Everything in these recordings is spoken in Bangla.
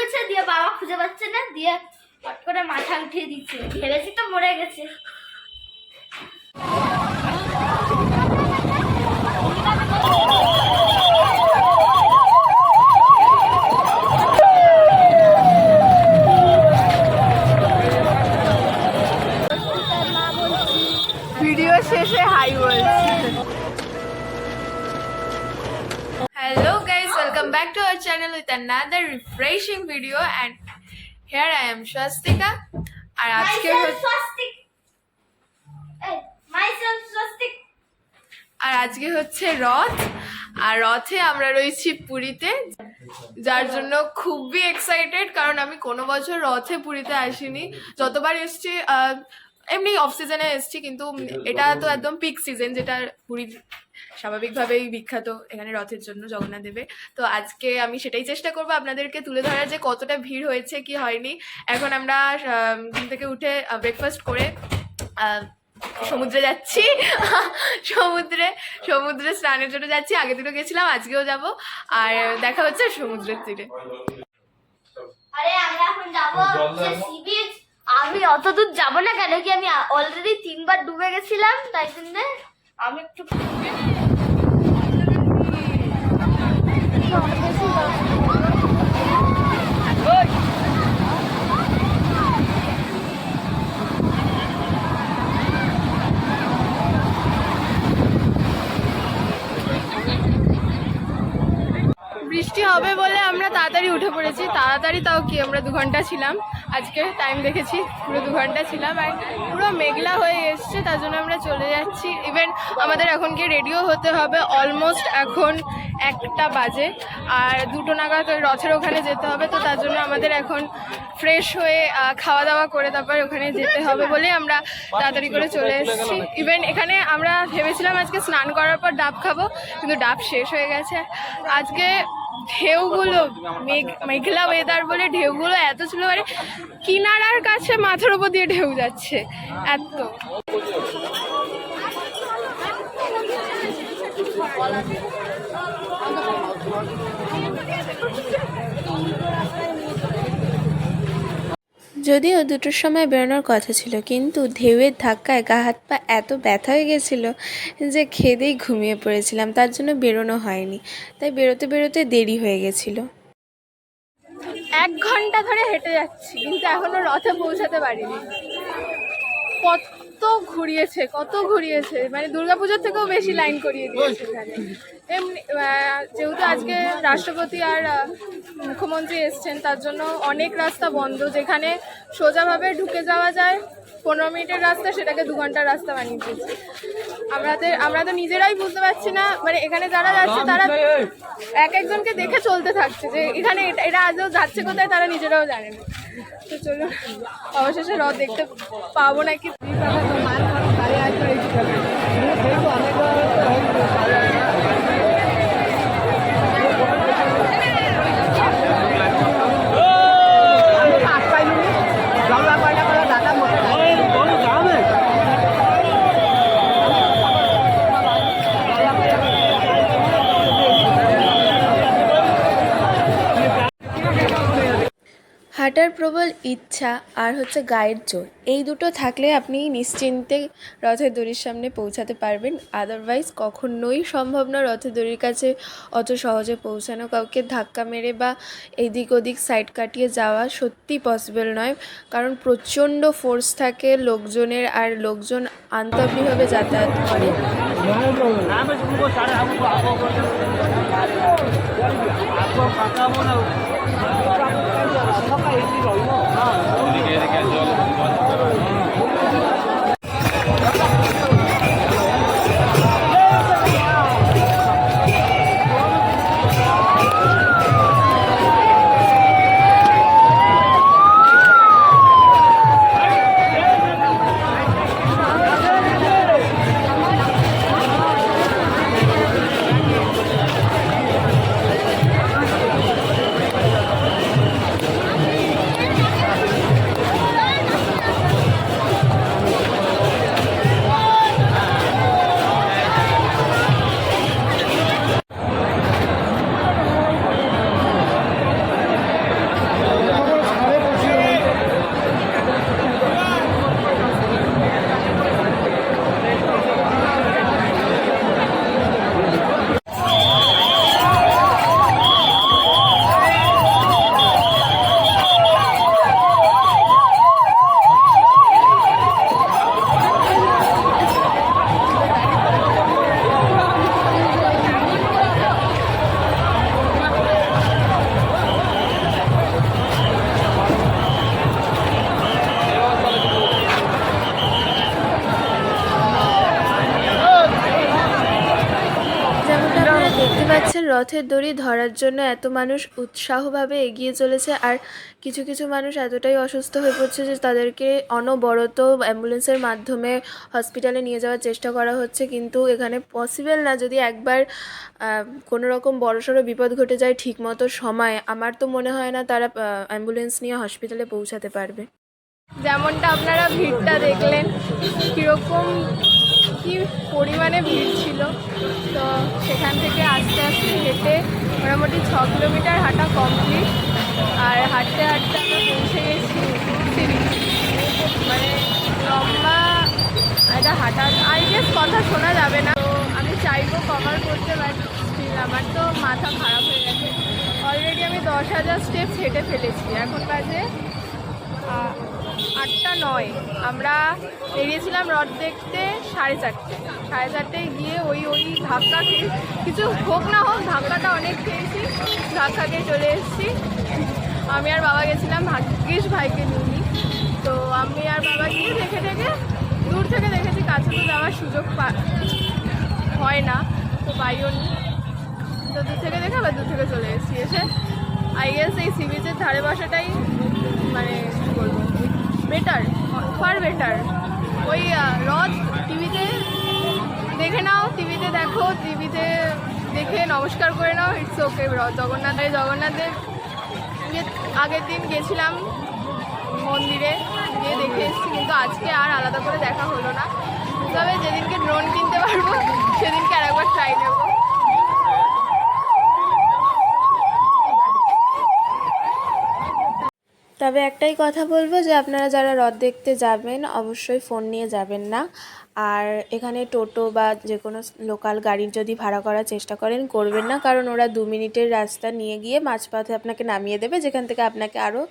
করেছে, দিয়ে বাবা খুঁজে পাচ্ছে না, দিয়ে হট করে মাথা উঠিয়ে দিচ্ছে, ভেবেছি তো মরে গেছে। ভিডিও শেষে হাই বলছি। Hello guys, welcome back to our channel with another refreshing video and here I am Swastika আর আজকে হচ্ছে রথ আর রথে আমরা রয়েছি পুরীতে, যার জন্য খুবই এক্সাইটেড কারণ আমি কোনো বছর রথে পুরীতে আসিনি। যতবার এসছি এমনি অফ সিজনে এসছি, কিন্তু এটা তো একদম পিক সিজন, যেটা পুরীর স্বাভাবিকভাবেই বিখ্যাত এখানে রথের জন্য জগন্নাথ দেবে। তো আজকে আমি সেটাই চেষ্টা করবো আপনাদেরকে তুলে ধরার যে কতটা ভিড় হয়েছে কি হয়নি। এখন আমরা ঘুম থেকে উঠে ব্রেকফাস্ট করে সমুদ্রে যাচ্ছি, সমুদ্রে স্নানের জন্য যাচ্ছি। আগে দিনও গেছিলাম, আজকেও যাব, আর দেখা হচ্ছে সমুদ্রের তীরে। আরে আমরা এখন যাবো সি বিচ। আমি অত দূর যাবো না, কেন কি আমি অলরেডি 3 বার ডুবে গেছিলাম, তাই জন্য আমি একটু বৃষ্টি হবে বলে আমরা তাড়াতাড়ি উঠে পড়েছি। তাড়াতাড়ি তাও কি, আমরা 2 ঘন্টা ছিলাম, আজকে টাইম দেখেছি পুরো 2 ঘন্টা ছিলাম, আর পুরো মেঘলা হয়ে এসছে, তার জন্য আমরা চলে যাচ্ছি। ইভেন আমাদের এখন গিয়ে রেডিও হতে হবে, অলমোস্ট এখন 1টা বাজে, আর 2টো নাগাদ ওই রথের ওখানে যেতে হবে। তো তার জন্য আমাদের এখন ফ্রেশ হয়ে খাওয়া দাওয়া করে তারপর ওখানে যেতে হবে বলে আমরা তাড়াতাড়ি করে চলে এসেছি। ইভেন এখানে আমরা ভেবেছিলাম আজকে স্নান করার পর ডাব খাবো, কিন্তু ডাব শেষ হয়ে গেছে। আজকে ঢেউগুলো মেঘলা ওয়েদার বলে ঢেউগুলো এত ছিল, মানে কিনারার কাছে মাথার উপর দিয়ে ঢেউ যাচ্ছে এত। যদিও 2টোর সময় বেরোনোর কথা ছিল, কিন্তু ঢেউয়ের ধাক্কায় গা হাত পা এত ব্যথা হয়ে গেছিলো যে খেদেই ঘুমিয়ে পড়েছিলাম, তার জন্য বেরোনো হয়নি। তাই বেরোতে বেরোতে দেরি হয়ে গেছিলো। 1 ঘন্টা ধরে হেঁটে যাচ্ছি, কিন্তু এখনো রথে পৌঁছাতে পারিনি। কত ঘুরিয়েছে, মানে দুর্গাপুজোর থেকেও বেশি লাইন করিয়ে দিয়েছে এখানে। এমনি যেহেতু আজকে রাষ্ট্রপতি আর মুখ্যমন্ত্রী এসছেন, তার জন্য অনেক রাস্তা বন্ধ। যেখানে সোজাভাবে ঢুকে যাওয়া যায় 15 মিনিটের রাস্তা, সেটাকে 2 ঘন্টার রাস্তা বানিয়ে দিয়েছে। আমরা তো নিজেরাই বুঝতে পারছি না, মানে এখানে যারা যাচ্ছে তারা একজনকে দেখে চলতে থাকছে যে এখানে এরা আজও যাচ্ছে কোথায়, তারা নিজেরাও জানে না। তো চলো, অবশেষে রথ দেখতে পাবো নাকি। হাঁটার প্রবল ইচ্ছা আর হচ্ছে গায়ের জোর, এই দুটো থাকলে আপনি নিশ্চিন্তে রথের দড়ির সামনে পৌঁছাতে পারবেন। আদারওয়াইজ কখনোই সম্ভব না রথের দড়ির কাছে অত সহজে পৌঁছানো। কাউকে ধাক্কা মেরে বা এদিক ওদিক সাইড কাটিয়ে যাওয়া সত্যি পসিবল নয়, কারণ প্রচণ্ড ফোর্স থাকে লোকজনের, আর লোকজন আন্তরিকভাবে যাতায়াত করে। রথের দড়ি ধরার জন্য এত মানুষ উৎসাহভাবে এগিয়ে চলেছে, আর কিছু কিছু মানুষ এতটাই অসুস্থ হয়ে পড়ছে যে তাদেরকে অনবরত অ্যাম্বুলেন্সের মাধ্যমে হসপিটালে নিয়ে যাওয়ার চেষ্টা করা হচ্ছে, কিন্তু এখানে পসিবল না। যদি একবার কোনো রকম বড়সড় বিপদ ঘটে যায় ঠিকমতো সময়, আমার তো মনে হয় না তারা অ্যাম্বুলেন্স নিয়ে হসপিটালে পৌঁছাতে পারবে। যেমনটা আপনারা ভিড়টা দেখলেন, কীরকম কি পরিমাণে ভিড় ছিল। তো সেখান থেকে আস্তে আস্তে হেঁটে মোটামুটি 6 কিলোমিটার হাঁটা কমপ্লিট। আর হাঁটতে হাঁটতে আমরা পৌঁছে গেছি সিরিজ। মানে লম্বা একটা হাঁটা, আই গেস কথা শোনা যাবে না। তো আমি চাইবো কভার করতে, বাট স্টিল আমার তো মাথা খারাপ হয়ে গেছে। অলরেডি আমি 10,000 স্টেপস হেঁটে ফেলেছি। এখন বাজে 8:09। আমরা বেরিয়েছিলাম রথ দেখতে 4:30 গিয়ে ওই ধাক্কা খেয়ে, কিছু হোক না হোক ধাক্কাটা অনেক খেয়েছি, ধাক্কা খেয়ে চলে এসেছি। আমি আর বাবা গেছিলাম, ভাগ্যিস ভাইকে নিইনি। তো আমি আর বাবা গিয়ে দেখে দূর থেকে দেখেছি, কাছে তো যাওয়ার সুযোগ হয় না, তো পাইও নি। তো দূর থেকে দেখে আবার দূর থেকে চলে এসেছি। এসে আই গেস এই সি বিচের ধারে বসাটাই মানে কী বলবো, বেটার, ফার বেটার। ওই রথ টিভিতে দেখে নাও, টিভিতে দেখো, টিভিতে দেখে নমস্কার করে নাও, ইটস ওকে। জগন্নাথের আগের দিন গেছিলাম মন্দিরে, গিয়ে দেখে এসেছি, কিন্তু আজকে আর আলাদা করে দেখা হলো না। তবে যেদিনকে ড্রোন কিনতে পারবো সেদিনকে আর একবার ট্রাই নেবো। তবে একটাই কথা বলবো যে আপনারা যারা রথ দেখতে যাবেন অবশ্যই ফোন নিয়ে যাবেন না। আর এখানে টোটো বা যে কোনো লোকাল গাড়ির যদি ভাড়া করার চেষ্টা করবেন না, কারণ ওরা 2 মিনিটের রাস্তা নিয়ে গিয়ে মাঝপথে আপনাকে নামিয়ে দেবে, যেখান থেকে আপনাকে আরও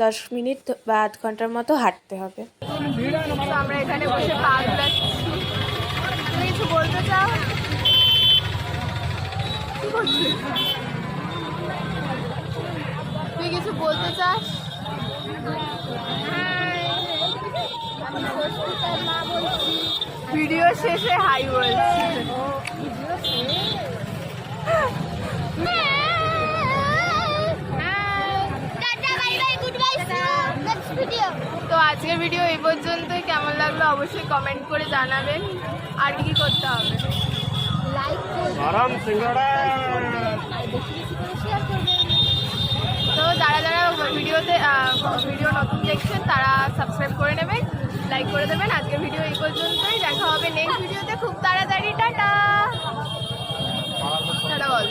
10 মিনিট বা আধ ঘন্টার মতো হাঁটতে হবে। তো আমরা এখানে বসে পা ঘুরাচ্ছি। তুমি কিছু বলতে চাও? তুই কিছু বলতে চাস? ভিডিও শেষে হাই বলছি। তো আজকের ভিডিও এই পর্যন্তই। কেমন লাগলো অবশ্যই কমেন্ট করে জানাবেন। আর কি করতে হবে? লাইক তো যারা ভিডিও নতুন দেখছেন তারা সাবস্ক্রাইব করে নেবেন, লাইক করে দেবেন। আজকের ভিডিও এই পর্যন্তই, দেখা হবে নেক্সট ভিডিওতে খুব তাড়াতাড়ি। টাটা বল।